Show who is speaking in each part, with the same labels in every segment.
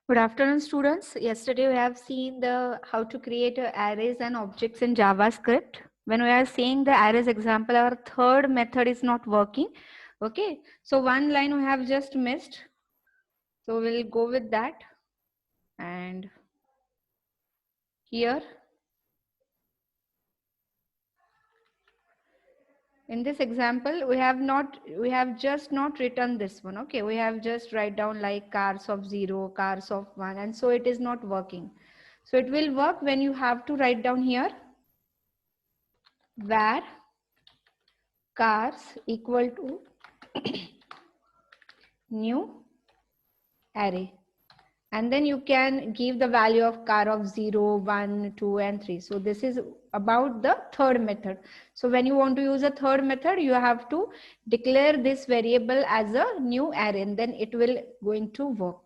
Speaker 1: Good afternoon, students. Yesterday we have seen the how to create arrays and objects in JavaScript. When we are seeing the arrays example, our third method is not working. Okay, so one line we have just missed. So we'll go with that. And here, in this example, we have just not written this one. Okay, we have just write down like cars of 0, cars of 1, and so it is not working. So it will work when you have to write down here where cars equal to new array, and then you can give the value of car of 0, 1, 2 and 3. So this is about the third method. So when you want to use a third method, you have to declare this variable as a new array, and then it will going to work.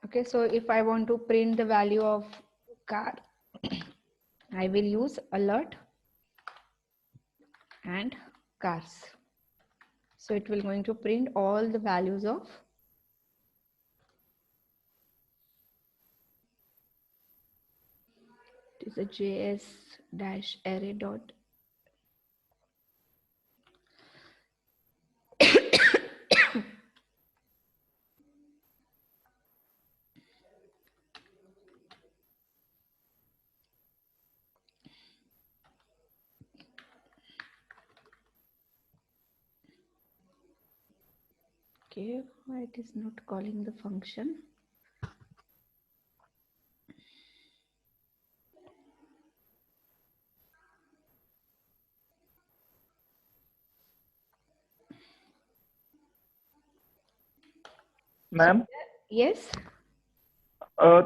Speaker 1: Okay, so if I want to print the value of car, I will use alert and cars. So it will going to print all the values of it is a js-array dot okay, why it is not calling the function?
Speaker 2: Ma'am
Speaker 1: Yes,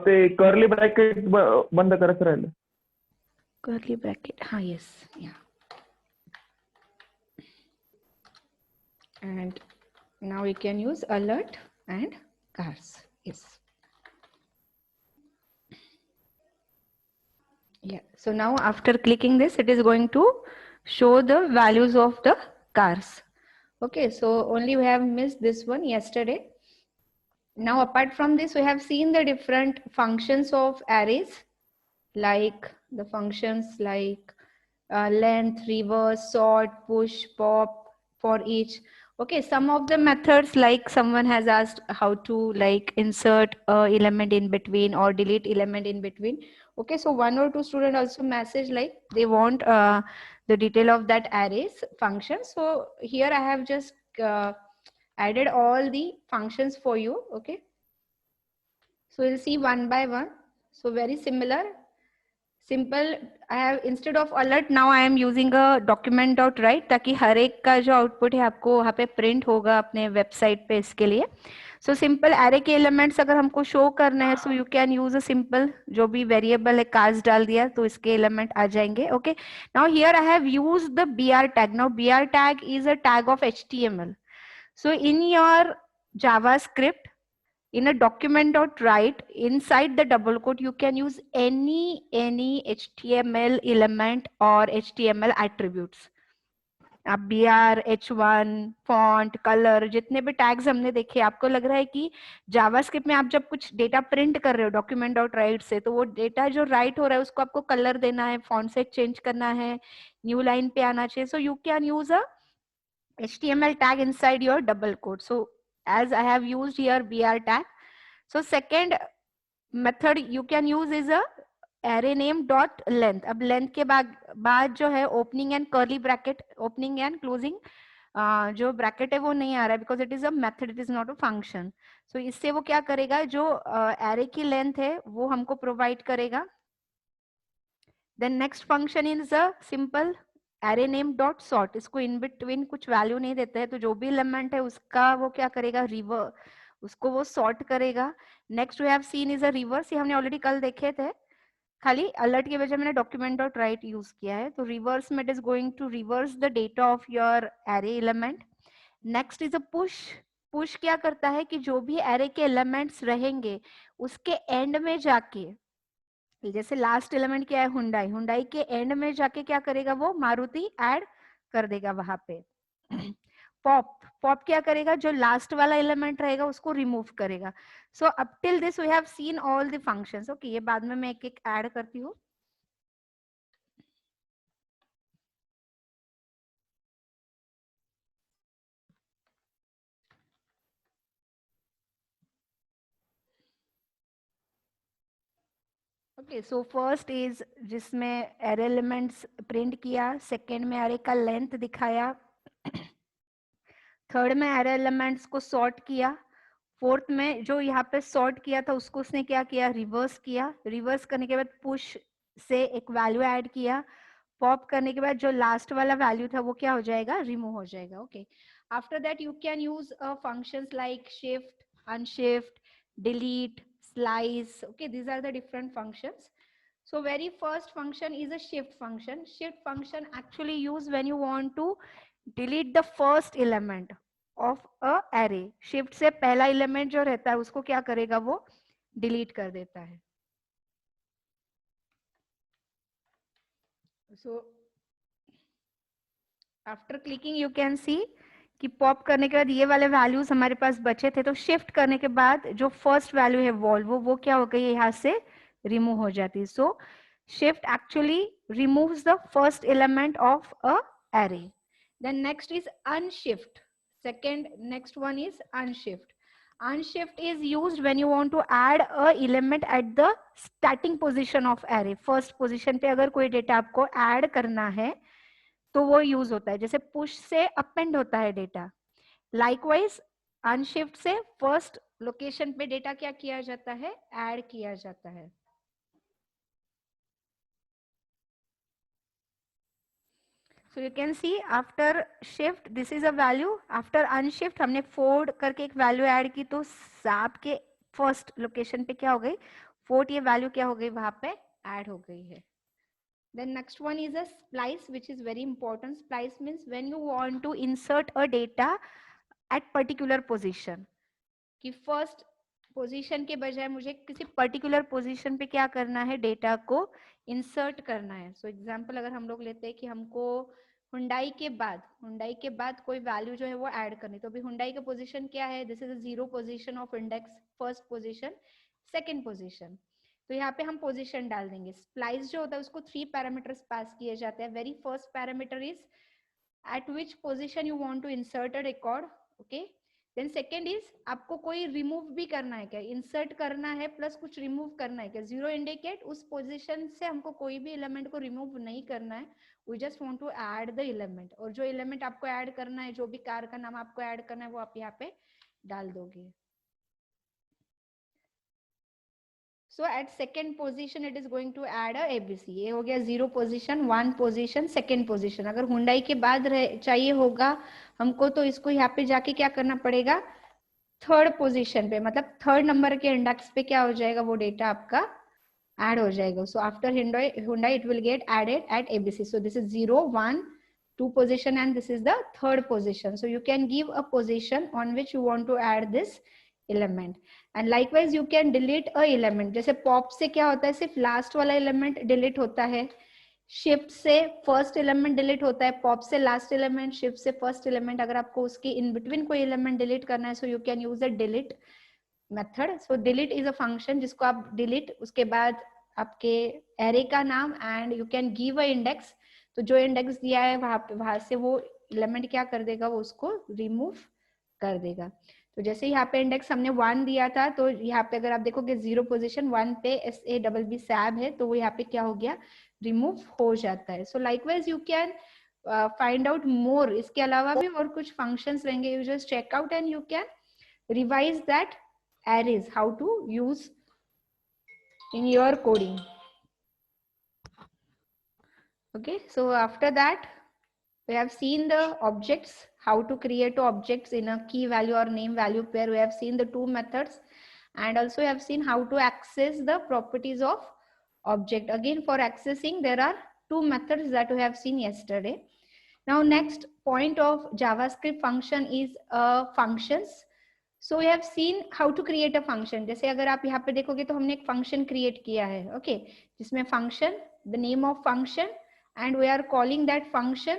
Speaker 2: ते curly bracket बंद करायचं राहिलं.
Speaker 1: curly bracket. Yes, yeah. And now we can use alert and cars. Yes. Yeah. So now after clicking this, it is going to show the values of the cars. Okay. So only we have missed this one yesterday. Now apart from this, we have seen the different functions of arrays, like the functions like length, reverse, sort, push, pop for each. Okay, some of the methods, like someone has asked how to like insert element in between or delete element in between. Okay, so one or two student also message like they want the detail of that arrays function. So here I have just added all the functions for you. Okay, so we'll see one by one. So very similar. Simple I have instead of alert now I am using a document dot right, ताकि हर एक का जो output है आपको वहाँ पे print होगा अपने वेबसाइट पे इसके लिए. सो सिंपल एरे के एलिमेंट्स अगर हमको शो करना है, so you can use a simple जो भी वेरिएबल है कार्स डाल दिया तो इसके एलिमेंट आ जाएंगे. Okay, now here I have used the br tag. Now br tag is a tag of html. So in your JavaScript, in a document.write, inside the double quote you can use any HTML element or HTML attributes. अब br, h1, font, color, जितने भी tags हमने देखे, आपको लग रहा है कि जावास्क्रिप्ट में आप जब कुछ डेटा प्रिंट कर रहे हो document.write से, तो वो डेटा जो राइट हो रहा है उसको आपको कलर देना है, फॉन्ट साइज चेंज करना है, न्यू लाइन पे आना चाहिए. So you can use a HTML tag inside your double quote. So as I have used here br tag. So second method you can use is a array name dot length. अब length के बाद जो है opening and curly bracket, opening and closing जो bracket है वो नहीं आ रहा है because it is a method, it is not a function. So इससे वो क्या करेगा, जो array की length है वो हमको provide करेगा. Then next function is a simple array name dot sort. इसको in between कुछ value नहीं देता है, तो जो भी element है उसका वो क्या करेगा, रिवर्स उसको वो sort करेगा. Next we have seen is a reverse. ये हमने already कल देखे थे, खाली alert की वजह मैंने document dot write use किया है. तो reverse में it is going to reverse the data of your array element. Next is a push. Push क्या करता है कि जो भी एरे के एलिमेंट्स रहेंगे उसके एंड में जाके, जैसे लास्ट एलिमेंट क्या है हुंडई, हुंडई के एंड में जाके क्या करेगा वो मारुति ऐड कर देगा वहां पे। पॉप, पॉप क्या करेगा, जो लास्ट वाला एलिमेंट रहेगा उसको रिमूव करेगा। So up till this we have seen all the functions. Okay, ये बाद में मैं एक एक ऐड करती हूँ। ओके, सो फर्स्ट इज जिसमें एरे एलिमेंट्स प्रिंट किया, सेकेंड में एरे का लेंथ दिखाया, थर्ड में एरे एलिमेंट्स को सॉर्ट किया, फोर्थ में जो यहाँ पे सॉर्ट किया था उसको उसने क्या किया, रिवर्स किया, रिवर्स करने के बाद पुश से एक वैल्यू ऐड किया, पॉप करने के बाद जो लास्ट वाला वैल्यू था वो क्या हो जाएगा, रिमूव हो जाएगा। Okay, after that you can use functions like shift, unshift, delete, slice. Okay, these are the different functions. So very first function is a shift function. Shift function actually used when you want to delete the first element of a array. Shift से पहला element जो रहता है उसको क्या करेगा, वो delete कर देता है। So after clicking you can see कि पॉप करने के बाद ये वाले वैल्यूज हमारे पास बचे थे, तो शिफ्ट करने के बाद जो फर्स्ट वैल्यू है वॉल्वो वो क्या हो गई, यहाँ से रिमूव हो जाती है। So shift actually removes the first element of a array. Then next is unshift. Second, next one is unshift. Unshift is used when you want to add a element at the starting position of array. First position पे अगर कोई data आपको add करना है तो वो use होता है, जैसे पुश से अपेंड होता है डेटा। लाइकवाइज अनशिफ्ट से फर्स्ट लोकेशन पे डेटा क्या किया जाता है, ऐड किया जाता है। So you can see after shift this is a value, after unshift हमने फोर्ड करके एक वैल्यू ऐड की तो साप के फर्स्ट लोकेशन पे क्या हो गई, फोर्थ ये वैल्यू क्या हो गई वहां पे ऐड हो गई है। Then next one is a splice, which is very important. Splice means when you want to insert a data at particular position, कि फर्स्ट पोजीशन के बजाय मुझे किसी पर्टिकुलर पोजीशन पे क्या करना है, डेटा को इंसर्ट करना है। सो एग्जांपल अगर हम लोग लेते हैं कि हमको हुंडई के बाद कोई वैल्यू जो है वो ऐड करनी, तो अभी हुंडई का पोजीशन क्या है, this is 0 position of index, first position, second position. तो यहाँ पे हम पोजीशन डाल देंगे। स्प्लाइस जो होता है उसको 3 पैरामीटर्स पास किए जाते हैं। Very first parameter is at which position you want to insert a record. Okay, then second is आपको कोई रिमूव भी करना है क्या, इंसर्ट करना है प्लस कुछ रिमूव करना है क्या। जीरो इंडिकेट उस पोजीशन से हमको कोई भी एलिमेंट को रिमूव नहीं करना है, we just want to add the element, और जो एलिमेंट आपको ऐड करना है, जो भी कार का नाम आपको ऐड करना है वो आप यहाँ पे डाल दोगे। So at second position it is going to add a ABC. ये हो गया 0 पोजीशन, 1 पोजीशन, सेकेंड पोजीशन। अगर हुंडई के बाद चाहिए होगा हमको तो इसको यहाँ पे जाके क्या करना पड़ेगा, थर्ड पोजीशन पे, मतलब थर्ड नंबर के इंडेक्स पे क्या हो जाएगा, वो डेटा आपका ऐड हो जाएगा। So after Hyundai it will get added at ABC. So this is 0, 1, 2 position and this is the third position. So you can give a position on which you want to add this element, and likewise you can delete a element. जैसे pop से क्या होता है, सिर्फ last वाला element delete होता है, shift से फर्स्ट एलिमेंट डिलीट होता है, पॉप से लास्ट एलिमेंट, शिफ्ट से फर्स्ट एलिमेंट। अगर आपको उसके इन बिटवीन कोई एलिमेंट डिलीट करना है, so you can use the delete method. So delete is a function जिसको आप डिलीट, उसके बाद आपके एरे का नाम and you can give a index, तो जो इंडेक्स दिया है वहां से वो एलिमेंट क्या कर देगा, वो उसको रिमूव कर देगा। तो जैसे यहाँ पे इंडेक्स हमने 1 दिया था, तो यहाँ पे अगर आप देखोगे 0 पोजीशन 1 पे SABB सैब है, तो वो यहाँ पे क्या हो गया, रिमूव हो जाता है। So likewise you can find out more, इसके अलावा भी और कुछ फंक्शंस रहेंगे, you just check out and you can revise that arrays, how to use in your coding. Okay, so after that we have seen the objects, how to create objects in a key value or name value pair. We have seen the 2 methods and also we have seen how to access the properties of object. Again, for accessing there are 2 methods that we have seen yesterday. Now next point of JavaScript function is functions. So we have seen how to create a function. जैसे अगर आप यहाँ पे देखोगे तो हमने एक function create किया है, okay, जिसमें function, the name of function, and we are calling that function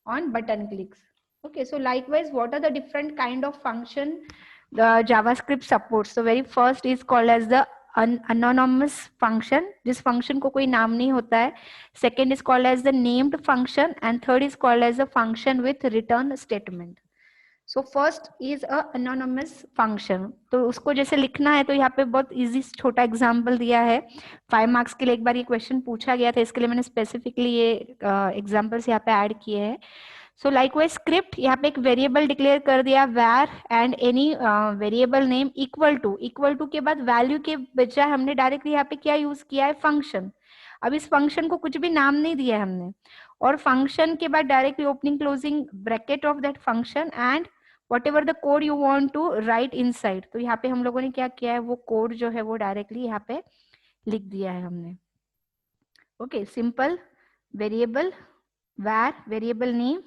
Speaker 1: on button clicks. Okay, so likewise, what are the different kind of function the JavaScript supports? So very first is called as the anonymous function, जिस function को कोई नाम नहीं होता है. Second is called as the named function, and third is called as a function with return statement. So first is a anonymous function. तो उसको जैसे लिखना है तो यहाँ पे बहुत इजी छोटा एग्जाम्पल दिया है. 5 मार्क्स के लिए एक बार ये क्वेश्चन पूछा गया था, इसके लिए मैंने स्पेसिफिकली ये एग्जाम्पल्स यहाँ पे ऐड किए हैं. सो लाइकवाइज स्क्रिप्ट यहाँ पे एक वेरिएबल डिक्लेयर कर दिया var and any variable name equal to के बाद वैल्यू के बजाय हमने डायरेक्टली यहाँ पे क्या यूज किया है, फंक्शन. अब इस फंक्शन को कुछ भी नाम नहीं दिया है हमने, और फंक्शन के बाद directly opening closing bracket of that function and whatever the code you want to write inside. तो यहाँ पे हम लोगों ने क्या किया है, वो कोड जो है वो डायरेक्टली यहाँ पे लिख दिया है हमने. Okay, simple variable var variable name,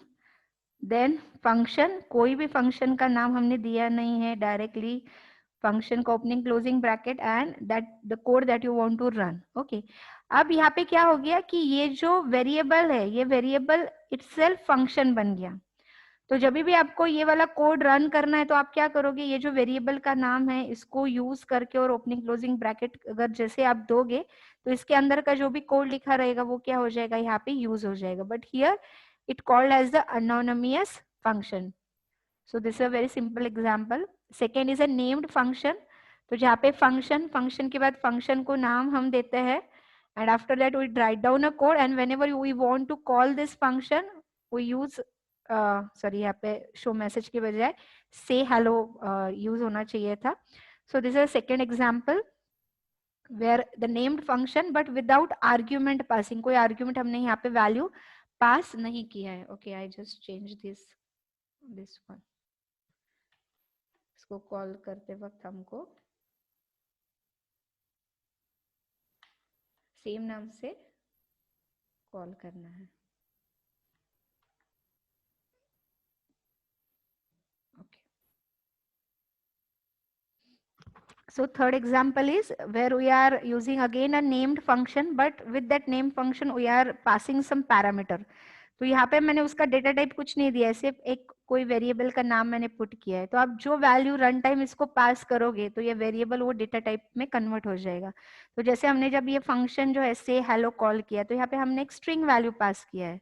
Speaker 1: then function, कोई भी फंक्शन का नाम हमने दिया नहीं है, डायरेक्टली फंक्शन का opening closing bracket and that the code that you want to run. Okay, अब यहाँ पे क्या हो गया कि ये जो वेरिएबल है, ये वेरिएबल इटसेल्फ फंक्शन बन गया. तो जब भी आपको ये वाला कोड रन करना है तो आप क्या करोगे, ये जो वेरिएबल का नाम है इसको यूज करके और ओपनिंग क्लोजिंग ब्रैकेट अगर जैसे आप दोगे तो इसके अंदर का जो भी कोड लिखा रहेगा वो क्या हो जाएगा, यहाँ पे यूज हो जाएगा. But here it called as the anonymous function. So this is a very simple example. Second is a named function. तो जहाँ पे function के बाद function को नाम हम देते हैं, and after that we write down a code, and whenever we want to call this function we use sorry, यहाँ पे show message के बजाय say hello use होना चाहिए था. So this is a second example where the named function but without argument passing. कोई argument हमने यहाँ पे value pass नहीं किया है. Okay, I just change this one. इसको कॉल करते वक्त हमको सेम नाम से कॉल करना है. Okay. So third example is where we are using again a named function, but with that named function we are passing some parameter. तो यहाँ पे मैंने उसका डेटा टाइप कुछ नहीं दिया है, सिर्फ एक कोई वेरिएबल का नाम मैंने पुट किया है. तो आप जो वैल्यू रन टाइम इसको पास करोगे तो ये वेरिएबल वो डेटा टाइप में कन्वर्ट हो जाएगा. तो जैसे हमने जब ये फंक्शन जो है से हेलो कॉल किया तो यहाँ पे हमने एक स्ट्रिंग वैल्यू पास किया है,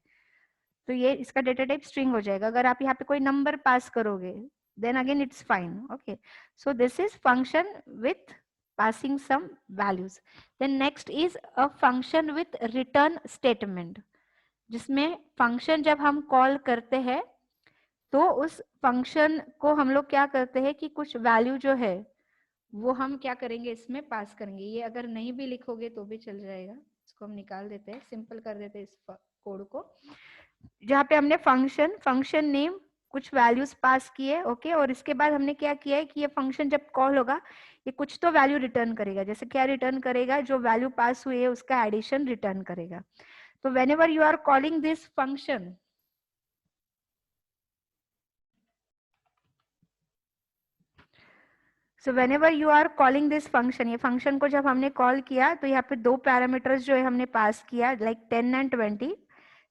Speaker 1: तो ये इसका डेटा टाइप स्ट्रिंग हो जाएगा. अगर आप यहाँ पे कोई नंबर पास करोगे then again it's fine. Okay, so this is function with passing some values. Then next is a function with return statement, जिसमें फंक्शन जब हम कॉल करते हैं तो उस फंक्शन को हम लोग क्या करते हैं कि कुछ वैल्यू जो है वो हम क्या करेंगे, इसमें पास करेंगे. ये अगर नहीं भी लिखोगे तो भी चल जाएगा, इसको हम निकाल देते हैं, सिंपल कर देते हैं इस कोड को. जहाँ पे हमने फंक्शन नेम कुछ वैल्यूज पास किए. ओके, और इसके बाद हमने क्या किया है कि ये फंक्शन जब कॉल होगा ये कुछ तो वैल्यू रिटर्न करेगा. जैसे क्या रिटर्न करेगा, जो वैल्यू पास हुई है उसका एडिशन रिटर्न करेगा. तो whenever you are calling this function, so whenever you are calling this function, ये फंक्शन को जब हमने कॉल किया तो यहाँ पे दो पैरामीटर्स जो है हमने पास किया लाइक 10 एंड 20.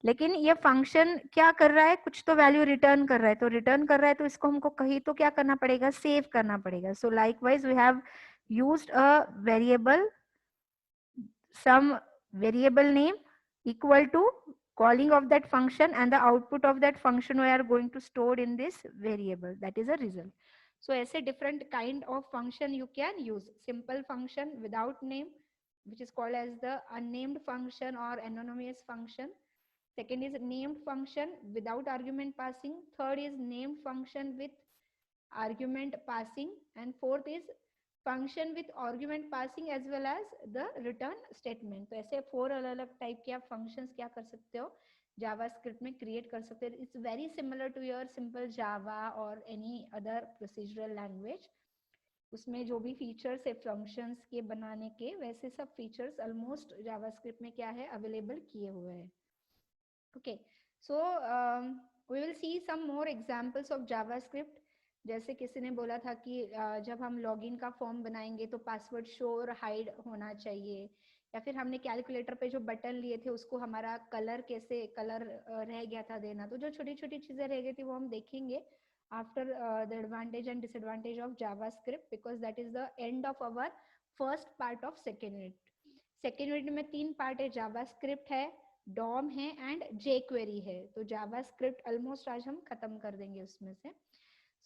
Speaker 1: लेकिन ये फंक्शन क्या कर रहा है, कुछ तो वैल्यू रिटर्न कर रहा है. तो रिटर्न कर रहा है तो इसको हमको कहीं तो क्या करना पड़ेगा, सेव करना पड़ेगा. So likewise we have used a variable, some variable name equal to calling of that function, and the output of that function we are going to store in this variable, that is a result. So ऐसे different kind of function you can use. Simple function without name, which is called as the unnamed function or anonymous function. Second is named function without argument passing. Third is named function with argument passing, and fourth is function with argument passing as well as the return statement. तो ऐसे 4 अलग अलग type के आप functions क्या कर सकते हो, जावास्क्रिप्ट में क्रिएट कर सकते हो. It's very similar to your simple Java और एनी अदर प्रोसीजरल लैंग्वेज. उसमें जो भी फीचर्स है फंक्शंस के बनाने के, वैसे सब फीचर्स ऑलमोस्ट जावास्क्रिप्ट में क्या है अवेलेबल किए हुए हैं. Okay, So we will see some more examples of JavaScript. जैसे किसी ने बोला था कि जब हम लॉगिन का फॉर्म बनाएंगे तो पासवर्ड शो और हाइड होना चाहिए, या फिर हमने कैलकुलेटर पे जो बटन लिए थे उसको हमारा कलर कैसे कलर रह गया था देना, तो जो छोटी छोटी चीजें रह गई थी वो हम देखेंगे after the advantage and disadvantage of JavaScript, because that is the end of our first part of second unit. Second unit में 3 पार्ट है, जावास्क्रिप्ट है, डॉम है एंड जे क्वेरी है. तो जावास्क्रिप्ट ऑलमोस्ट आज हम खत्म कर देंगे उसमें से.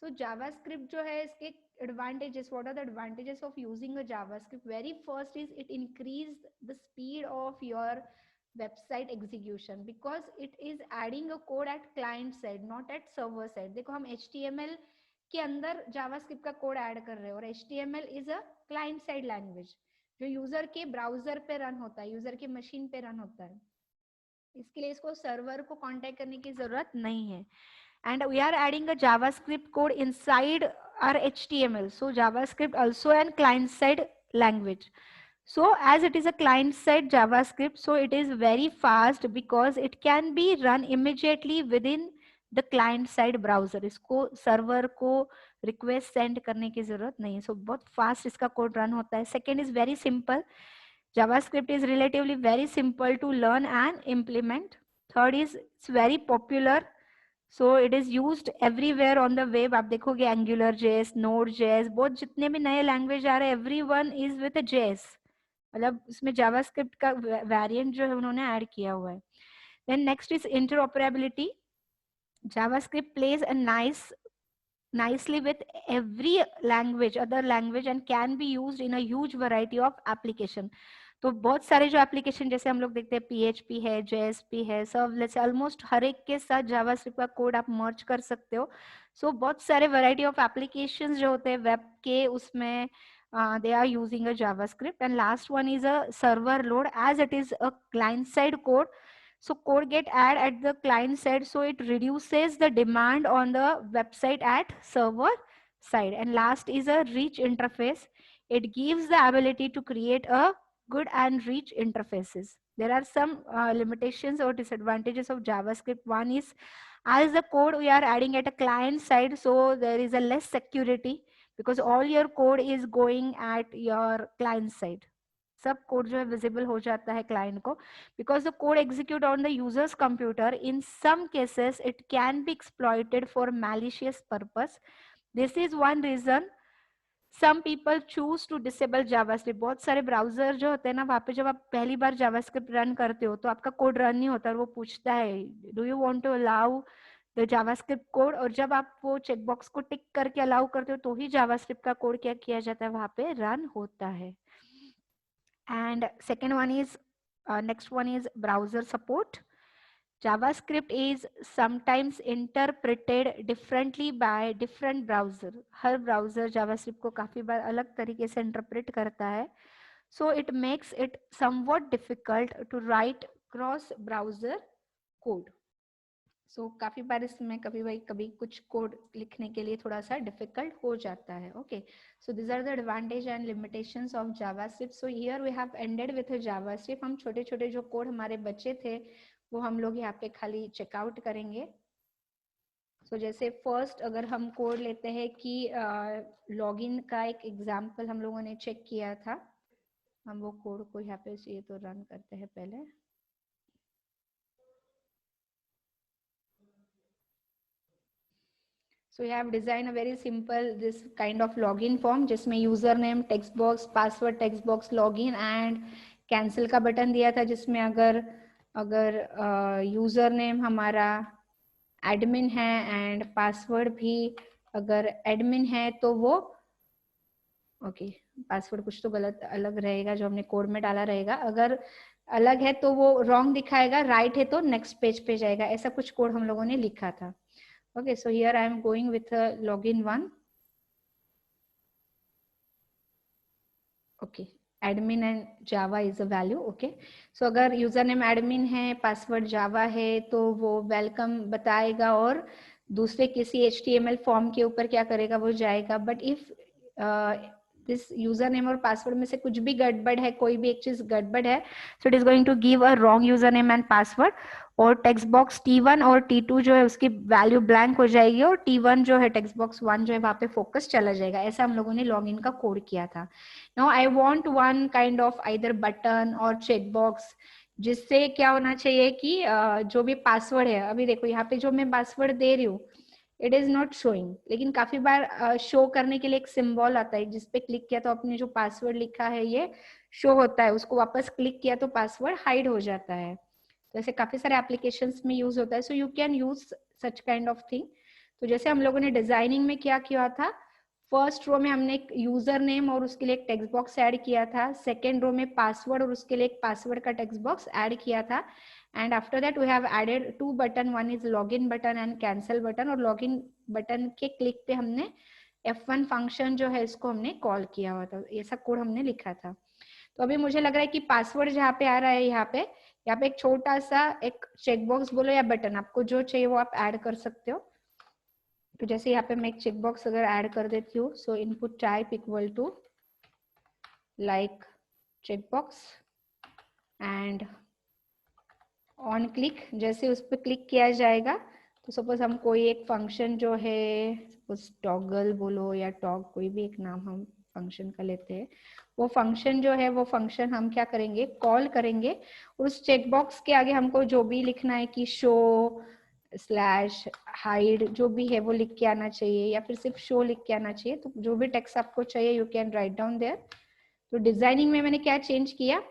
Speaker 1: सो जावास्क्रिप्ट जो है इसके advantages, what are the advantages of using a JavaScript? Very first is it increase the speed of your website execution because it is adding a code at client side not at server side. देखो हम HTML के अंदर JavaScript का code add कर रहे हैं और HTML is a client side language जो यूजर के ब्राउजर पे रन होता है, यूजर के मशीन पे रन होता है. इसके लिए इसको सर्वर को कांटेक्ट करने की जरूरत नहीं है. And we are adding a JavaScript code inside our HTML. So JavaScript also an client-side language. So as it is a client-side JavaScript, so it is very fast because it can be run immediately within the client-side browser. इसको server को request send करने की जरूरत नहीं. So बहुत fast इसका code run होता है. Second is very simple. JavaScript is relatively very simple to learn and implement. Third is it's very popular. So it is used everywhere on the web. आप देखोगे AngularJS, Node.js, बहुत जितने भी नए language आ रहे हैं everyone is with a JS. मतलब उसमें JavaScript का वेरिएंट जो है उन्होंने ऐड किया हुआ है. Then next is interoperability. JavaScript plays a nicely with every language, other language, and can be used in a huge variety of application. तो बहुत सारे जो एप्लीकेशन जैसे हम लोग देखते हैं PHP है, JSP है, सर्वलेस है, ऑलमोस्ट हर एक के साथ जावास्क्रिप्ट का कोड आप मर्ज कर सकते हो. सो बहुत सारे वैरायटी ऑफ एप्लीकेशंस जो होते हैं वेब के उसमें they are using a JavaScript. And last one is a server load, as it is a client side code. So code get add at the client side, so it reduces the demand on the website at server side. And last is a rich interface. It gives the ability to create a good and rich interfaces. There are some limitations or disadvantages of JavaScript. One is as the code we are adding at a client side, so there is a less security because all your code is going at your client side. सब code जो है visible हो जाता है client को, because the code execute on the users computer. In some cases it can be exploited for malicious purpose. This is one reason some people choose to disable JavaScript. बहुत सारे browser जो होते हैं ना, वहाँ पे जब आप पहली बार JavaScript रन करते हो तो आपका कोड रन नहीं होता और वो पूछता है do you want to allow the JavaScript code, और जब आप वो चेकबॉक्स को टिक करके अलाउ करते हो तो ही JavaScript का कोड क्या किया जाता है, वहाँ पे रन होता है. And second one is next one is browser support. JavaScript is sometimes interpreted differently by different browser. Her browser JavaScript को काफी बार अलग तरीके से interpret करता है. So it makes it somewhat difficult to write cross browser code. So काफी बार इसमें कभी कुछ कोड लिखने के लिए थोड़ा सा डिफिकल्ट हो जाता है. Okay, so this are the advantage and limitations of JavaScript. So here we have ended with JavaScript. हम छोटे छोटे जो कोड हमारे बच्चे थे वो हम लोग यहाँ पे खाली चेकआउट करेंगे. सो जैसे फर्स्ट अगर हम कोड लेते हैं कि लॉगिन का एक एग्जाम्पल हम लोगों ने चेक किया था, हम वो कोड को यहाँ पे ये तो रन करते हैं पहले. So we have designed a very simple this kind of login form जिसमें username text box, password text box, login and cancel का बटन दिया था, जिसमें अगर username हमारा admin है and password भी अगर admin है तो वो ओके पासवर्ड कुछ तो गलत अलग रहेगा जो हमने कोड में डाला रहेगा, अगर अलग है तो वो रॉन्ग दिखाएगा, राइट है तो नेक्स्ट पेज पे जाएगा. ऐसा कुछ कोड हम लोगों ने लिखा था. Okay, so here I am going with login one. Okay, admin and Java is a value. Okay, so अगर username admin है, password Java है, तो वो welcome बताएगा और दूसरे किसी HTML फॉर्म के ऊपर क्या करेगा, वो जाएगा. But if this user name और पासवर्ड में से कुछ भी गड़बड़ है, कोई भी एक चीज गड़बड़ है, so it is going to give a wrong user name and password. और टेक्स्ट बॉक्स T1 और T2 जो है उसकी वैल्यू ब्लैंक हो जाएगी, और T1 जो है टेक्स्ट बॉक्स 1 जो है वहां पे फोकस चला जाएगा। ऐसा हम लोगों ने लॉगिन का कोड किया था। Now I want one kind of either button और चेक बॉक्स, जिससे क्या होना चाहिए कि जो भी पासवर्ड है, अभी देखो यहाँ पे जो मैं पासवर्ड दे रही हूँ इट इज नॉट शोइंग, लेकिन काफी बार शो करने के लिए एक सिंबल आता है जिसपे क्लिक किया तो आपने जो पासवर्ड लिखा है ये शो होता है, उसको वापस क्लिक किया तो पासवर्ड हाइड हो जाता है। तो ऐसे काफी सारे एप्लीकेशंस में यूज होता है, so you can use such kind of thing. तो जैसे हम लोगों ने डिजाइनिंग में क्या किया था, फर्स्ट रो में हमने एक यूजर नेम और उसके लिए एक टेक्स्ट बॉक्स ऐड किया था, सेकेंड रो में पासवर्ड और उसके लिए एक पासवर्ड का टेक्स्ट बॉक्स ऐड किया था, and after that we have added two button, one is login button and cancel button। और login button के क्लिक पे हमने F1 फंक्शन जो है इसको हमने कॉल किया हुआ था, ऐसा कोड हमने लिखा था। तो अभी मुझे लग रहा है कि पासवर्ड जहाँ पे आ रहा है, यहाँ पे एक छोटा सा एक चेक बॉक्स बोलो या बटन, आपको जो चाहिए वो आप ऐड कर सकते हो। तो जैसे यहाँ पे मैं एक चेक बॉक्स अगर ऐड कर देती हूँ, so input type equal to like check box and on click, जैसे उस पर क्लिक किया जाएगा तो सपोज हम कोई एक फंक्शन जो है, सपोज टॉगल बोलो या टॉग, कोई भी एक नाम हम फंक्शन का लेते हैं, वो फंक्शन जो है वो फंक्शन हम क्या करेंगे, कॉल करेंगे। और उस चेक बॉक्स के आगे हमको जो भी लिखना है कि शो स्लैश हाइड जो भी है वो लिख के आना चाहिए, या फिर सिर्फ शो लिख के आना चाहिए। तो जो भी टेक्स्ट आपको चाहिए you can write down there. तो डिजाइनिंग में मैंने क्या चेंज किया,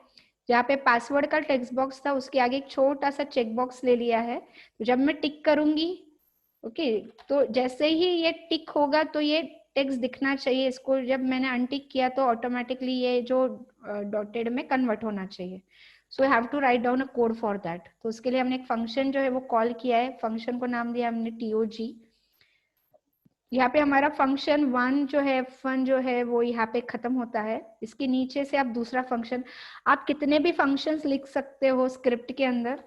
Speaker 1: जहाँ पे पासवर्ड का टेक्स्ट बॉक्स था उसके आगे एक छोटा सा चेक बॉक्स ले लिया है। तो जब मैं टिक करूंगी ओके, तो जैसे ही ये टिक होगा तो ये टेक्स्ट दिखना चाहिए इसको, जब मैंने अनटिक किया तो ऑटोमेटिकली ये जो डॉटेड में कन्वर्ट होना चाहिए। So I have to write down a code for that. तो उसके लिए हमने एक फंक्शन जो है वो कॉल किया है, फंक्शन को नाम दिया हमने TOG। यहाँ पे हमारा फंक्शन 1 जो है F1 जो है वो यहाँ पे खत्म होता है। इसके नीचे से आप दूसरा फंक्शन, आप कितने भी फंक्शंस लिख सकते हो स्क्रिप्ट के अंदर।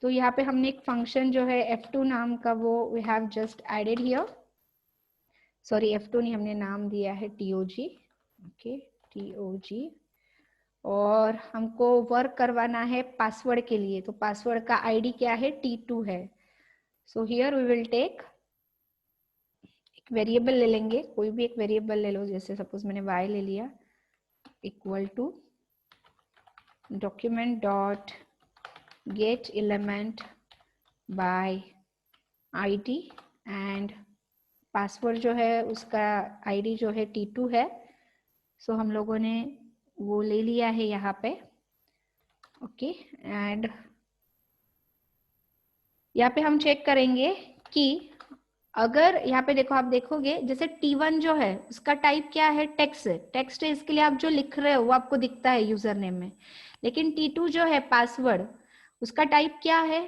Speaker 1: तो यहाँ पे हमने एक फंक्शन जो है F2 नाम का वो we have just added here, sorry F2 नहीं, हमने नाम दिया है TOG। ओके TOG, और हमको वर्क करवाना है पासवर्ड के लिए, तो पासवर्ड का आईडी क्या है, T2 है। So here we will take variable ले लेंगे, कोई भी एक वेरिएबल ले लो, जैसे सपोज मैंने y ले लिया, equal to document dot get element by ID, and password जो है उसका आईडी जो है T2 है। सो हम लोगों ने वो ले लिया है यहाँ पे। ओके एंड यहाँ पे हम चेक करेंगे कि अगर यहाँ पे देखो, आप देखोगे जैसे T1 जो है उसका टाइप क्या है, टेक्स्ट है, टेक्स्ट है, इसके लिए आप जो लिख रहे हो वो आपको दिखता है यूजर नेम में। लेकिन T2 जो है पासवर्ड, उसका टाइप क्या है,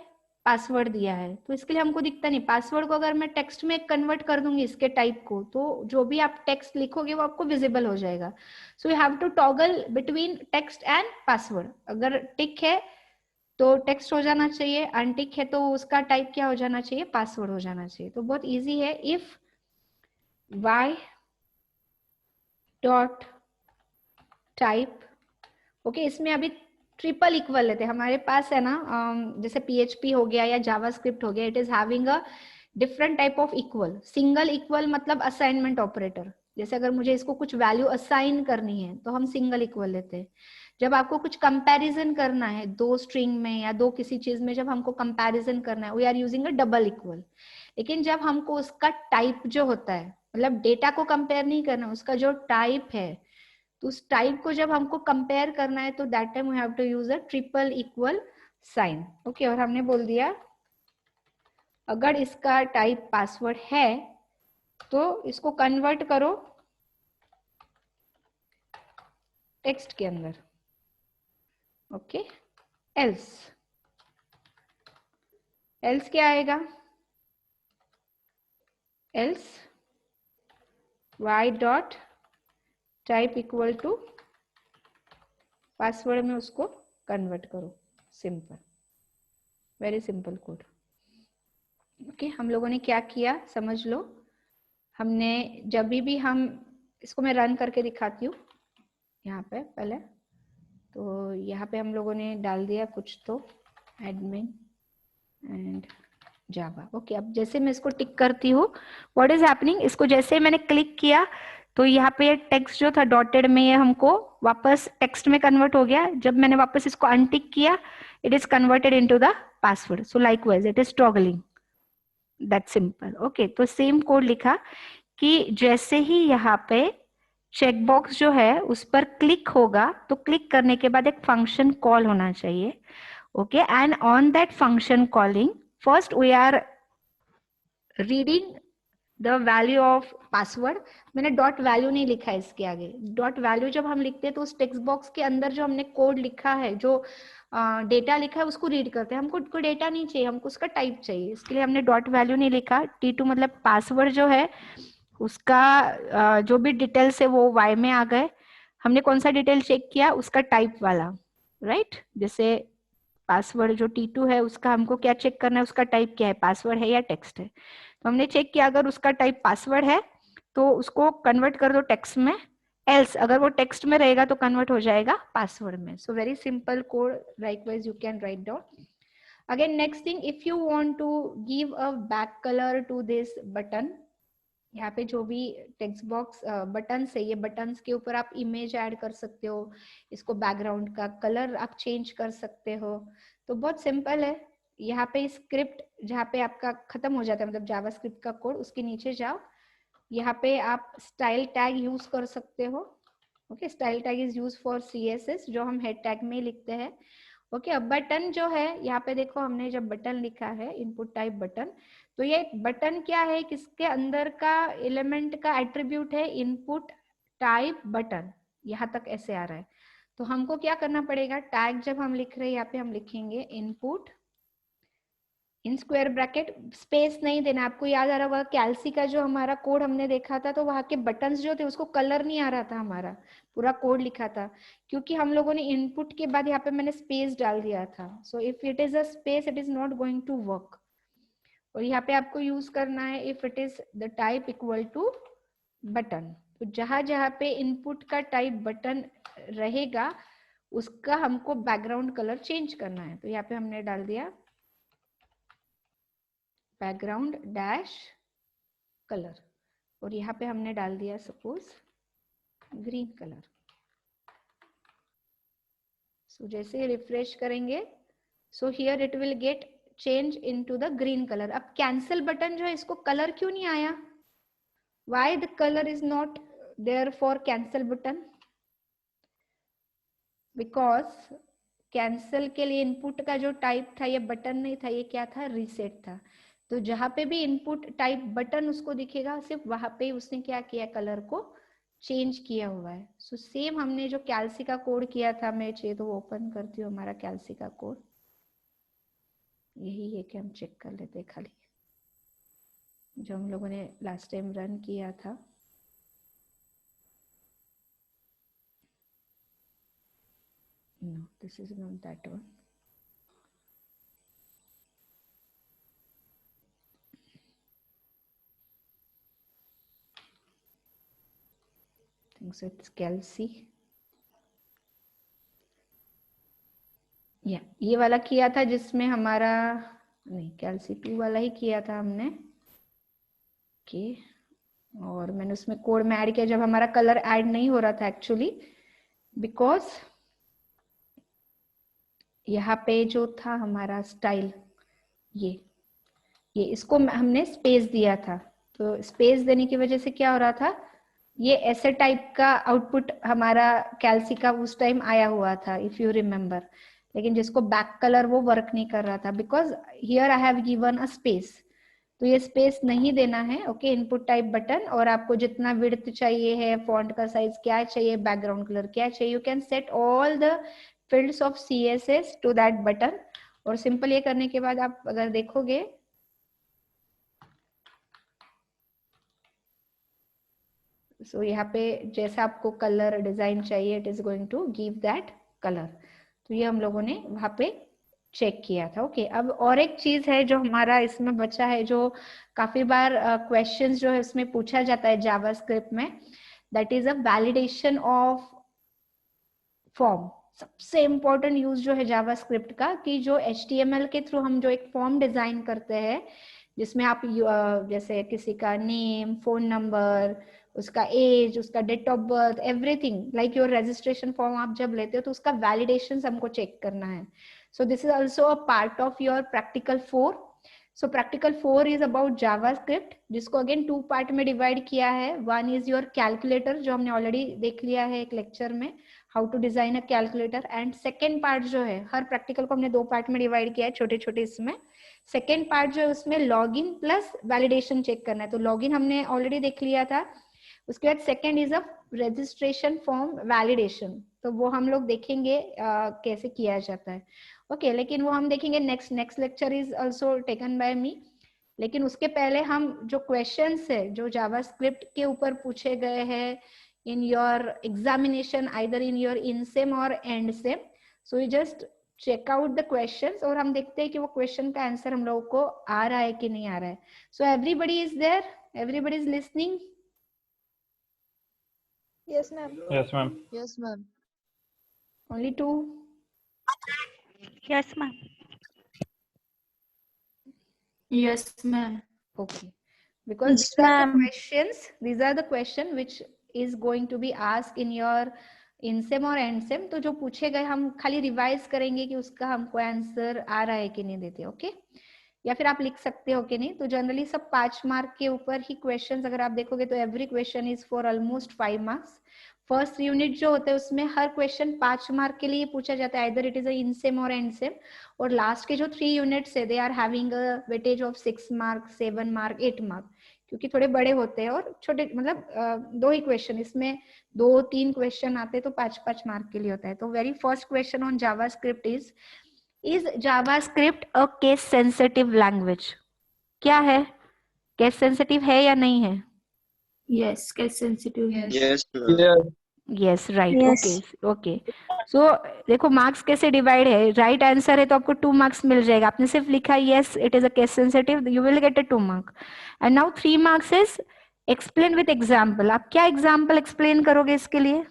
Speaker 1: पासवर्ड दिया है, तो इसके लिए हमको दिखता नहीं। पासवर्ड को अगर मैं टेक्स्ट में कन्वर्ट कर दूंगी इसके टाइप को, तो जो भी आप टेक्स्ट लिखोगे वो आपको विजिबल हो जाएगा। So you have to toggle between text and password. अगर टिक है तो टेक्स्ट हो जाना चाहिए, अनटिक है तो उसका टाइप क्या हो जाना चाहिए, पासवर्ड हो जाना चाहिए। तो बहुत इजी है, if y dot type, okay, इसमें अभी ट्रिपल इक्वल लेते हैं हमारे पास है ना, जैसे PHP हो गया या जावास्क्रिप्ट हो गया, it is having a different type of equal. Single equal मतलब असाइनमेंट ऑपरेटर, जैसे अगर मुझे इसको कुछ वैल्यू असाइन करनी है तो हम सिंगल इक्वल लेते हैं। जब आपको कुछ कंपैरिजन करना है दो स्ट्रिंग में या दो किसी चीज में, जब हमको कंपैरिजन करना है we are using a double equal. लेकिन जब हमको उसका टाइप जो होता है, मतलब डेटा को कंपेयर नहीं करना, उसका जो टाइप है, तो उस टाइप को जब हमको कंपेयर करना है तो that time we have to use a triple equal sign. Okay, और हमने बोल दिया अगर इसका टाइप पासवर्ड है तो इसको कन्वर्ट करो टेक्स्ट के अंदर। ओके, एल्स, एल्स क्या आएगा, else y dot type equal to password में उसको कन्वर्ट करो। Simple, very simple code. Okay, हम लोगों ने क्या किया समझ लो। हमने जब भी हम इसको मैं रन करके दिखाती हूँ यहाँ पे पहले। तो यहाँ पे हम लोगों ने डाल दिया कुछ तो एडमिन एंड जावा। ओके, अब जैसे मैं इसको टिक करती हूँ, व्हाट इज हैपनिंग, इसको जैसे मैंने क्लिक किया तो यहाँ पे टेक्स्ट जो था डॉटेड में, ये हमको वापस टेक्स्ट में कन्वर्ट हो गया। जब मैंने वापस इसको अनटिक किया, it is converted into the password. So likewise it is toggling, that simple. Okay, तो सेम कोड लिखा कि जैसे ही यहाँ पे चेकबॉक्स जो है उस पर क्लिक होगा, तो क्लिक करने के बाद एक फंक्शन कॉल होना चाहिए। Okay, and on that function calling first we are reading the value of password. मैंने डॉट वैल्यू नहीं लिखा है इसके आगे। डॉट वैल्यू जब हम लिखते हैं तो उस टेक्स्ट बॉक्स के अंदर जो हमने कोड लिखा है, जो डेटा लिखा है, उसको रीड करते हैं। हमको कोई डेटा नहीं चाहिए, हमको उसका टाइप चाहिए, इसके लिए हमने डॉट वैल्यू नहीं लिखा। T2 मतलब पासवर्ड जो है उसका जो भी डिटेल्स है वो y में आ गए। हमने कौन सा डिटेल चेक किया, उसका टाइप वाला, राइट। जैसे पासवर्ड जो T2 है उसका हमको क्या चेक करना है, उसका टाइप क्या है, पासवर्ड है या टेक्स्ट है। तो हमने चेक किया, अगर उसका टाइप पासवर्ड है तो उसको कन्वर्ट कर दो टेक्स्ट में, एल्स अगर वो टेक्स्ट में रहेगा तो कन्वर्ट हो जाएगा पासवर्ड में। So very simple code, likewise you can write down. Again next thing, if you want to give a back colour to this button, यहाँ पे जो भी टेक्स्ट बॉक्स बटन है, ये बटन्स के ऊपर आप इमेज ऐड कर सकते हो, इसको बैकग्राउंड का कलर आप चेंज कर सकते हो। तो बहुत सिंपल है। यहाँ पे स्क्रिप्ट जहाँ पे आपका खत्म हो जाता है, मतलब जावास्क्रिप्ट का कोड, उसके नीचे जाओ, यहाँ पे आप स्टाइल टैग यूज कर सकते हो। Okay, style tag is use for CSS, जो हम हेड टैग में लिखते हैं। ओके, अब बटन जो है यहाँ पे देखो, हमने जब बटन लिखा है इनपुट टाइप बटन, तो ये बटन क्या है, किसके अंदर का एलिमेंट का एट्रीब्यूट है, इनपुट टाइप बटन। यहाँ तक ऐसे आ रहा है। तो हमको क्या करना पड़ेगा, टैग जब हम लिख रहे हैं यहाँ पे हम लिखेंगे input in square bracket, space नहीं देना। आपको याद आ रहा होगा कैल्सी का जो हमारा कोड हमने देखा था, तो वहां के बटन्स जो थे उसको कलर नहीं आ रहा था, हमारा पूरा कोड लिखा था, क्योंकि हम लोगों ने इनपुट के बाद यहाँ पे मैंने स्पेस डाल दिया था। So if it is a space it is not going to work. और यहाँ पे आपको यूज करना है if it is the type equal to button. तो जहां जहां पे इनपुट का टाइप बटन रहेगा उसका हमको बैकग्राउंड कलर चेंज करना है। तो यहाँ पे हमने डाल दिया बैकग्राउंड डैश कलर, और यहाँ पे हमने डाल दिया सपोज ग्रीन कलर। सो जैसे रिफ्रेश करेंगे, so here it will get change into the green colour. अब कैंसिल बटन जो है इसको कलर क्यों नहीं आया, why the colour is not there for cancel button, because cancel के लिए इनपुट का जो टाइप था ये बटन नहीं था, ये क्या था, रीसेट था। तो जहां पे भी इनपुट टाइप बटन उसको दिखेगा, सिर्फ वहां पे उसने क्या किया, कलर को चेंज किया हुआ है। सो सेम हमने जो कैल्सी का कोड किया था, मैं चाहिए तो ओपन करती हूँ हमारा कैल्सी का कोड, यही है कि हम चेक कर लेते हैं खाली जो हम लोगों ने लास्ट टाइम रन किया था। No, this is not that one. I think so it's Kelsey. या ये वाला किया था जिसमें हमारा, नहीं कैल्सी 2 वाला ही किया था हमने। ओके, और मैंने उसमें कोड में ऐड किया जब हमारा कलर ऐड नहीं हो रहा था एक्चुअली, बिकॉज यहाँ पे जो था हमारा स्टाइल, ये इसको हमने स्पेस दिया था। तो स्पेस देने की वजह से क्या हो रहा था, ये ऐसे टाइप का आउटपुट हमारा कैल्सी का उस टाइम आया हुआ था इफ यू रिमेम्बर, लेकिन जिसको बैक कलर वो वर्क नहीं कर रहा था, because here I have given a space. तो ये स्पेस नहीं देना है। ओके, इनपुट टाइप बटन, और आपको जितना विड्थ चाहिए है, फॉन्ट का साइज क्या चाहिए, बैकग्राउंड कलर क्या चाहिए, you can set all the fields of CSS to that button. और सिंपल ये करने के बाद आप अगर देखोगे, सो यहाँ पे जैसा आपको कलर डिजाइन चाहिए, it is going to give that colour. तो ये हम लोगों ने वहां पे चेक किया था। ओके, अब और एक चीज है जो हमारा इसमें बचा है, जो काफी बार क्वेश्चंस जो है उसमें पूछा जाता है जावास्क्रिप्ट में, that is a validation of form. सबसे इंपॉर्टेंट यूज जो है जावास्क्रिप्ट का, कि जो HTML के थ्रू हम जो एक फॉर्म डिजाइन करते हैं, जिसमें आप जैसे किसी का नेम, फोन नंबर, उसका एज, उसका date of birth, everything like your registration form आप जब लेते हो तो उसका वैलिडेशन हमको चेक करना है। सो this is also a part of your practical 4। So practical 4 is about JavaScript, जिसको अगेन 2 पार्ट में डिवाइड किया है। वन इज योर कैलकुलेटर, जो हमने ऑलरेडी देख लिया है एक लेक्चर में, how to design a calculator. And second part जो है, हर प्रैक्टिकल को हमने 2 पार्ट में डिवाइड किया है छोटे छोटे इसमें। सेकेंड पार्ट जो है उसमें लॉगिन प्लस वैलिडेशन चेक करना है। तो लॉगिन हमने ऑलरेडी देख लिया था। उसके बाद second is a registration form validation, तो वो हम लोग देखेंगे कैसे किया जाता है। ओके लेकिन वो हम देखेंगे next lecture is also taken by me. लेकिन उसके पहले हम जो क्वेश्चंस है जो जावास्क्रिप्ट के ऊपर पूछे गए हैं in your examination, either in your in-sem or end-sem, so you just check out the questions और हम देखते हैं कि वो क्वेश्चन का आंसर हम लोगों को आ रहा है कि नहीं आ रहा है। So everybody is there, everybody is listening.
Speaker 3: Yes, ma'am.
Speaker 4: Yes, ma'am.
Speaker 3: Yes, ma'am.
Speaker 1: Only 2.
Speaker 5: Yes, ma'am.
Speaker 3: Yes, ma'am.
Speaker 1: Okay, because
Speaker 5: Yes, ma'am.
Speaker 1: these are the question which is going to be asked in your in-sem और end-sem। तो जो पूछे गए हम खाली revise करेंगे कि उसका हमको आंसर आ रहा है कि नहीं देते। ओके या फिर आप लिख सकते हो कि नहीं। तो जनरली सब 5 मार्क के ऊपर ही क्वेश्चंस अगर आप देखोगे तो every question is for almost 5 marks. First unit जो होता है उसमें हर क्वेश्चन 5 मार्क के लिए पूछा जाता है, आइदर इट इज इन-सेम और एंड-सेम। और लास्ट के जो 3 यूनिट्स है they are having a weightage of 6 mark, 7 mark, 8 mark, क्योंकि थोड़े बड़े होते हैं और छोटे मतलब 2 ही क्वेश्चन, इसमें 2-3 क्वेश्चन आते हैं तो 5-5 मार्क के लिए होता है। तो very first question on JavaScript is JavaScript a case sensitive language? क्या है, केस सेंसिटिव है या नहीं है?
Speaker 3: Yes, case sensitive.
Speaker 6: Yes,
Speaker 1: yes right.
Speaker 5: Yes.
Speaker 1: Okay so देखो मार्क्स कैसे डिवाइड है। राइट आंसर है तो आपको 2 मार्क्स मिल जाएगा। आपने सिर्फ लिखा yes it is a case sensitive, you will get a 2 mark. And now 3 marks is explain with example. आप क्या एग्जाम्पल एक्सप्लेन करोगे इसके लिए?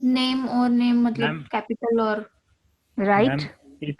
Speaker 3: Name और name मतलब
Speaker 4: Ma'am.
Speaker 3: capital और
Speaker 1: राइट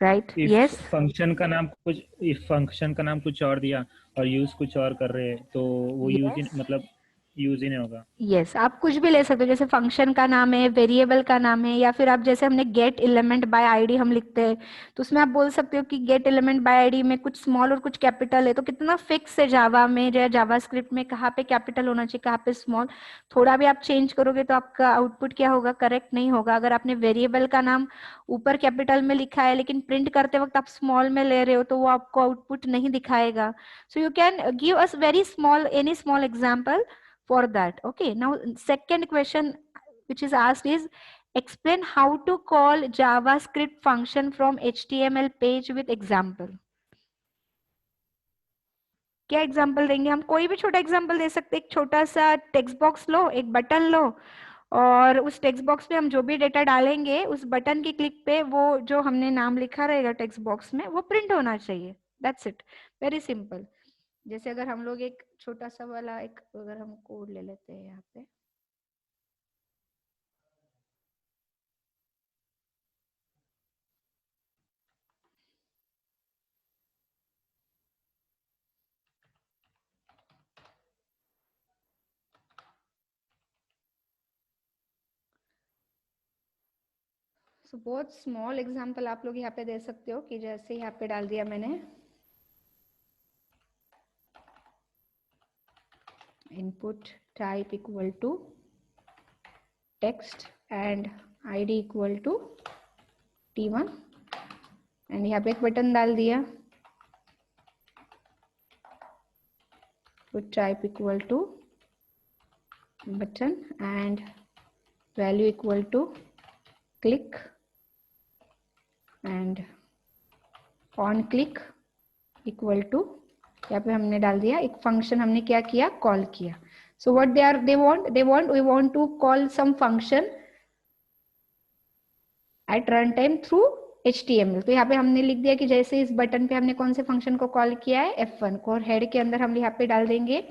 Speaker 1: राइट यस।
Speaker 4: फंक्शन का नाम कुछ, इफ फंक्शन का नाम कुछ और दिया और यूज कुछ और कर रहे हैं तो वो यूज ही मतलब यूज ही नहीं होगा।
Speaker 1: यस आप कुछ भी ले सकते हो, जैसे फंक्शन का नाम है, वेरिएबल का नाम है, या फिर आप जैसे हमने गेट एलिमेंट बाय आईडी हम लिखते हैं तो उसमें आप बोल सकते हो कि गेट एलिमेंट बाय आईडी में कुछ स्मॉल और कुछ कैपिटल है। तो कितना फिक्स है जावा में या जावास्क्रिप्ट में, कहाँ पे कैपिटल होना चाहिए, कहाँ पे स्मॉल। थोड़ा भी आप चेंज करोगे तो आपका आउटपुट क्या होगा, करेक्ट नहीं होगा। अगर आपने वेरिएबल का नाम ऊपर कैपिटल में लिखा है लेकिन प्रिंट करते वक्त आप स्मॉल में ले रहे हो तो वो आपको आउटपुट नहीं दिखाएगा। So you can give us very small, any small example for that. Okay, now second question which is asked is explain how to call JavaScript function from HTML page with example. क्या example देंगे हम? कोई भी छोटा example दे सकते हैं। एक छोटा सा टेक्स्ट बॉक्स लो, एक बटन लो और उस टेक्स्ट बॉक्स पे हम जो भी डेटा डालेंगे उस बटन की क्लिक पे वो जो हमने नाम लिखा रहेगा टेक्स्ट बॉक्स में वो प्रिंट होना चाहिए। That's it, very simple. जैसे अगर हम लोग एक छोटा सा वाला एक अगर हम कोड ले लेते हैं यहाँ पे, सो बहुत स्मॉल एग्जांपल आप लोग यहाँ पे दे सकते हो कि जैसे यहाँ पे डाल दिया मैंने input type equal to text and ID equal to T1 and यहाँ पे एक बटन डाल दिया, put type equal to button and value equal to click and on click equal to, यहाँ पे हमने डाल दिया एक फंक्शन हमने क्या किया, कॉल किया। So what we want to call some function at runtime through HTML। तो यहाँ पे हमने लिख दिया कि जैसे इस बटन पे हमने कौन से फंक्शन को कॉल किया है, F1 को, और हेड के अंदर हम यहाँ पे डाल देंगे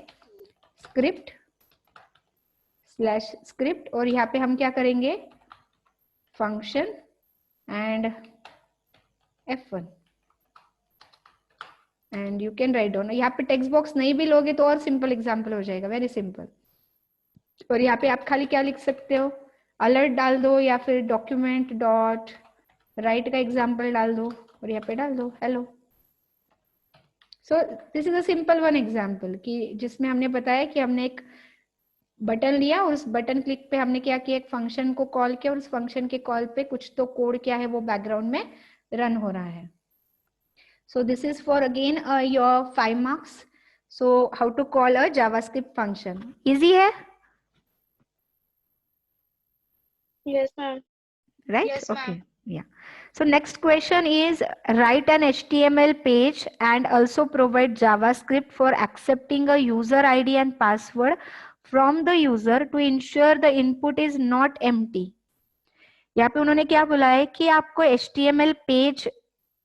Speaker 1: स्क्रिप्ट /script, और यहाँ पे हम क्या करेंगे, function and F1 and you can write down. यहाँ पे टेक्स्ट बॉक्स नहीं भी लोगे तो और सिंपल एग्जाम्पल हो जाएगा, वेरी सिंपल। और यहाँ पे आप खाली क्या लिख सकते हो, अलर्ट डाल दो या फिर डॉक्यूमेंट डॉट राइट का एग्जाम्पल डाल दो और यहाँ पे डाल दो hello. So this is a simple one example कि जिसमें हमने बताया कि हमने एक बटन लिया और उस बटन क्लिक पे हमने क्या किया, एक फंक्शन को कॉल किया और उस फंक्शन के कॉल पे कुछ तो कोड क्या है वो बैकग्राउंड में रन हो रहा है। So this is for again your 5 marks. So how to call a JavaScript function? Easy है?
Speaker 5: Yes, ma'am.
Speaker 1: Right?
Speaker 5: Yes,
Speaker 1: okay.
Speaker 5: ma'am.
Speaker 1: Yeah. So next question is write an HTML page and also provide JavaScript for accepting a user ID and password from the user to ensure the input is not empty. यहाँ पे उन्होंने क्या बोला है कि आपको HTML page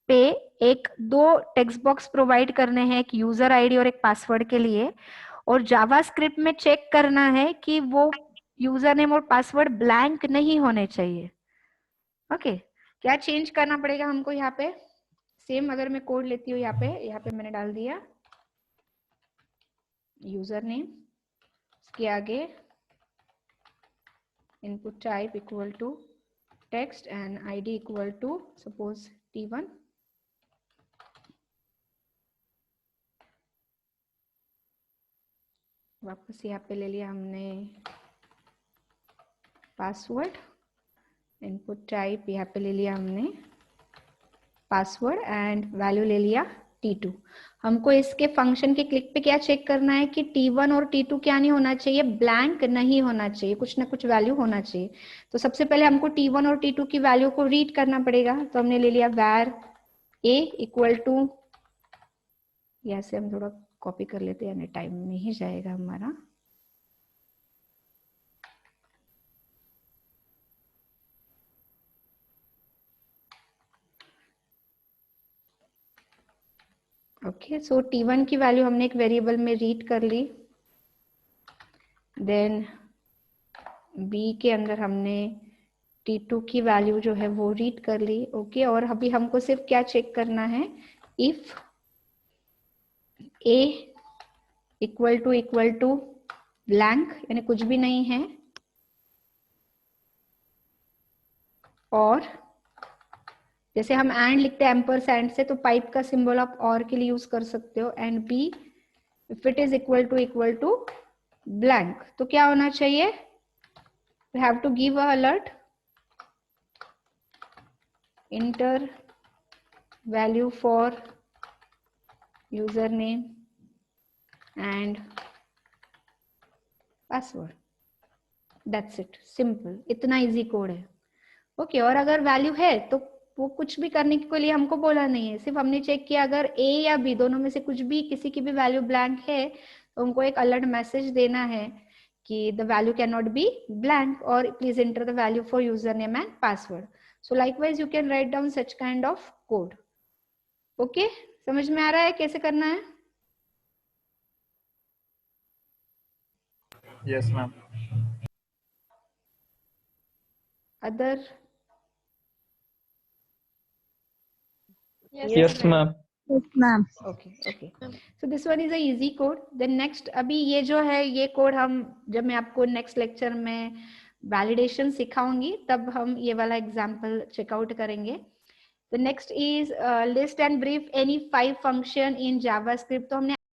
Speaker 1: पे एक दो टेक्स्ट बॉक्स प्रोवाइड करने हैं, एक यूजर आईडी और एक पासवर्ड के लिए, और जावास्क्रिप्ट में चेक करना है कि वो यूजर नेम और पासवर्ड ब्लैंक नहीं होने चाहिए। ओके, क्या चेंज करना पड़ेगा हमको यहाँ पे, सेम अगर मैं कोड लेती हूँ यहाँ पे मैंने डाल दिया यूजर नेम, इसके आगे input type equal to text and ID equal to suppose T1, वापस यहाँ पे ले लिया हमने पासवर्ड, इनपुट टाइप यहाँ पे ले लिया हमने पासवर्ड एंड वैल्यू ले लिया T2। हमको इसके फंक्शन के क्लिक पे क्या चेक करना है कि T1 और T2 क्या नहीं होना चाहिए, ब्लैंक नहीं होना चाहिए, कुछ ना कुछ वैल्यू होना चाहिए। तो सबसे पहले हमको T1 और T2 की वैल्यू को रीड करना पड़ेगा, तो हमने ले लिया var a इक्वल टू, यहाँ से हम थोड़ा कॉपी कर लेते हैं, यानी टाइम में ही जाएगा हमारा। ओके, सो T1 की वैल्यू हमने एक वेरिएबल में रीड कर ली, देन B के अंदर हमने T2 की वैल्यू जो है वो रीड कर ली। ओके, और अभी हमको सिर्फ क्या चेक करना है, if A equal to blank, यानी कुछ भी नहीं है, और जैसे हम एंड लिखते हैं एम्परसैंड से, तो पाइप का सिंबल आप और के लिए यूज कर सकते हो, and B if it is equal to blank, तो क्या होना चाहिए, we have to give a alert, enter value for user name and password, that's it, simple, इतना इजी कोड है। ओके, और अगर वैल्यू है तो वो कुछ भी करने के लिए हमको बोला नहीं है, सिर्फ हमने चेक किया अगर A या B दोनों में से कुछ भी, किसी की भी वैल्यू ब्लैंक है तो उनको एक अलर्ट मैसेज देना है कि the value can not be blank और please enter the value for user name and password. So likewise you can write down such kind of code. Okay, समझ में आ रहा है कैसे करना है?
Speaker 4: Yes ma'am.
Speaker 1: Other?
Speaker 5: Yes,
Speaker 2: ma'am.
Speaker 5: Yes, ma'am.
Speaker 1: Okay okay, so this one is a easy code. Then next, अभी ये जो है ये कोड हम जब मैं आपको नेक्स्ट लेक्चर में वैलिडेशन सिखाऊंगी तब हम ये वाला एग्जांपल चेकआउट करेंगे। The next is list and brief any 5 function in JavaScript। तो हमने